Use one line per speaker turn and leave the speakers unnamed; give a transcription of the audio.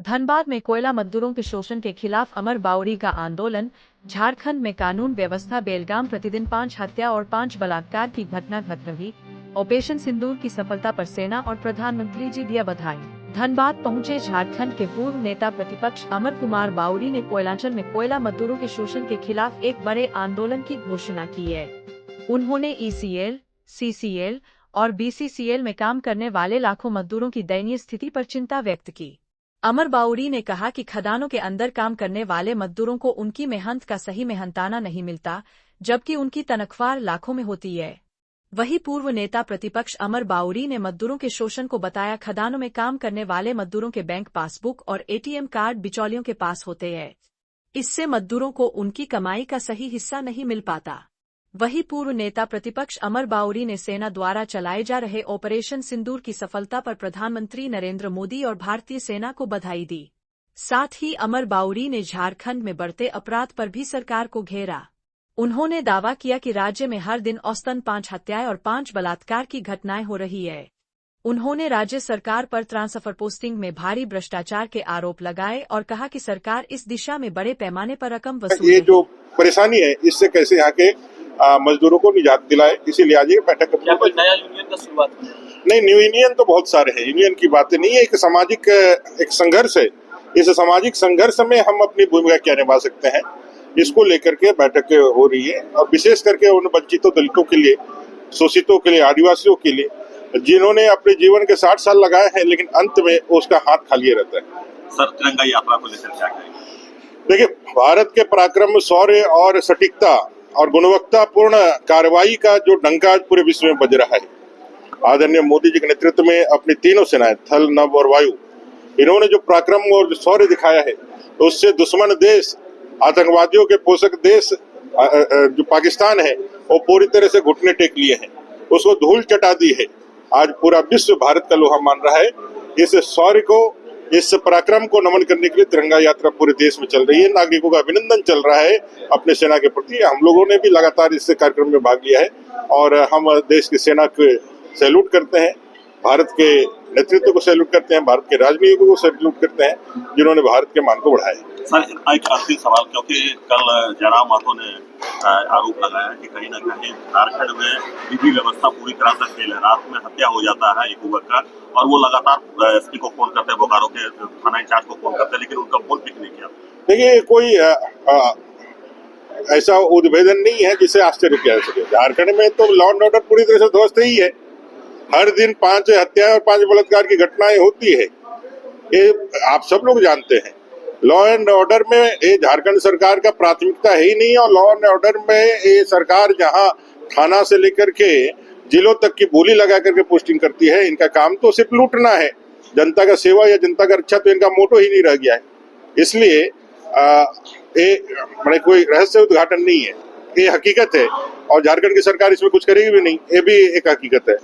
धनबाद में कोयला मजदूरों के शोषण के खिलाफ अमर बाउरी का आंदोलन। झारखंड में कानून व्यवस्था बेलगाम, प्रतिदिन 5 हत्या और 5 बलात्कार की घटना घट रही। ऑपरेशन सिंदूर की सफलता पर सेना और प्रधानमंत्री जी दिया बधाई। धनबाद पहुंचे झारखंड के पूर्व नेता प्रतिपक्ष अमर कुमार बाउरी ने कोयलांचल में कोयला मजदूरों के शोषण के खिलाफ एक बड़े आंदोलन की घोषणा की है। उन्होंने ECL, CCL और BCCL में काम करने वाले लाखों मजदूरों की दयनीय स्थिति पर चिंता व्यक्त की। अमर बाउरी ने कहा कि खदानों के अंदर काम करने वाले मजदूरों को उनकी मेहनत का सही मेहनताना नहीं मिलता, जबकि उनकी तनख्वाह लाखों में होती है। वहीं पूर्व नेता प्रतिपक्ष अमर बाउरी ने मजदूरों के शोषण को बताया। खदानों में काम करने वाले मजदूरों के बैंक पासबुक और ATM कार्ड बिचौलियों के पास होते हैं। इससे मजदूरों को उनकी कमाई का सही हिस्सा नहीं मिल पाता। वहीं पूर्व नेता प्रतिपक्ष अमर बाउरी ने सेना द्वारा चलाए जा रहे ऑपरेशन सिंदूर की सफलता पर प्रधानमंत्री नरेंद्र मोदी और भारतीय सेना को बधाई दी। साथ ही अमर बाउरी ने झारखंड में बढ़ते अपराध पर भी सरकार को घेरा। उन्होंने दावा किया कि राज्य में हर दिन औसतन 5 हत्याएं और 5 बलात्कार की घटनाएं हो रही है। उन्होंने राज्य सरकार पर ट्रांसफर पोस्टिंग में भारी भ्रष्टाचार के आरोप लगाए और कहा कि सरकार इस दिशा में बड़े पैमाने पर रकम वसूल
ये जो परेशानी है, इससे कैसे यहाँ के मजदूरों को निजात दिलाए, इसीलिए आज ये बैठक
क्या कोई नया यूनियन का शुरुआत
नहीं, न्यू यूनियन तो बहुत सारे हैं, यूनियन की बातें नहीं है। एक सामाजिक एक संघर्ष है। इस सामाजिक संघर्ष में हम अपनी भूमिका क्या निभा सकते हैं, इसको लेकर के बैठक हो रही है। और विशेष करके उन वंचितों, दलितों के लिए, शोषितों के लिए, आदिवासियों के लिए, जिन्होंने अपने जीवन के 60 साल लगाए हैं, लेकिन अंत में उसका हाथ खाली रहता है।
सर, तिरंगा यात्रा को लेकर क्या कहेंगे?
देखिए, भारत के पराक्रम, शौर्य और सटीकता और गुणवत्तापूर्ण कार्रवाई का जो डंका पूरे विश्व में बज रहा है, आदरणीय मोदी जी के नेतृत्व में अपनी तीनों सेनाएं, थल, नभ और वायु, इन्होंने जो पराक्रम और शौर्य दिखाया है, तो उससे दुश्मन देश, आतंकवादियों के पोषक देश जो पाकिस्तान है, वो पूरी तरह से घुटने टेक लिए हैं, उसको धूल चटा दी है। आज पूरा विश्व भारत का लोहा मान रहा है। इस शौर्य को, इस पराक्रम को नमन करने के लिए तिरंगा यात्रा पूरे देश में चल रही है। नागरिकों का अभिनंदन चल रहा है अपने सेना के प्रति। हम लोगों ने भी लगातार इस कार्यक्रम में भाग लिया है और हम देश की सेना को सैल्यूट करते हैं, भारत के नेतृत्व को सैल्यूट करते हैं, भारत के राजनीतिकों को सैल्यूट करते हैं, जिन्होंने भारत के मान को बढ़ाया।
सर, एक अंतिम सवाल, क्योंकि कल जयराम माथुर ने आरोप लगाया कि कहीं न कहीं झारखंड में विधि व्यवस्था पूरी तरह से फेल है। रात में हत्या हो जाता है एक युवक का और वो लगातार SP को फोन करते हैं, बोकारो के थाना इंचार्ज को फोन करते हैं, लेकिन उनका फोन पिक नहीं किया।
देखिए, कोई ऐसा उद्भेदन नहीं है जिसे आश्चर्य किया जा सके। झारखंड में तो लॉ एंड ऑर्डर पूरी तरह से ध्वस्त ही है। हर दिन 5 हत्याएं और 5 बलात्कार की घटनाएं होती है, ये आप सब लोग जानते हैं। लॉ एंड ऑर्डर में ये झारखंड सरकार का प्राथमिकता है ही नहीं। और लॉ एंड ऑर्डर में ये सरकार जहां थाना से लेकर के जिलों तक की बोली लगा करके पोस्टिंग करती है, इनका काम तो सिर्फ लूटना है। जनता का सेवा या जनता का रक्षा तो इनका मोटो ही नहीं रह गया है। इसलिए ये कोई रहस्य उद्घाटन नहीं है, ये हकीकत है और झारखंड की सरकार इसमें कुछ करेगी भी नहीं, ये भी एक हकीकत है।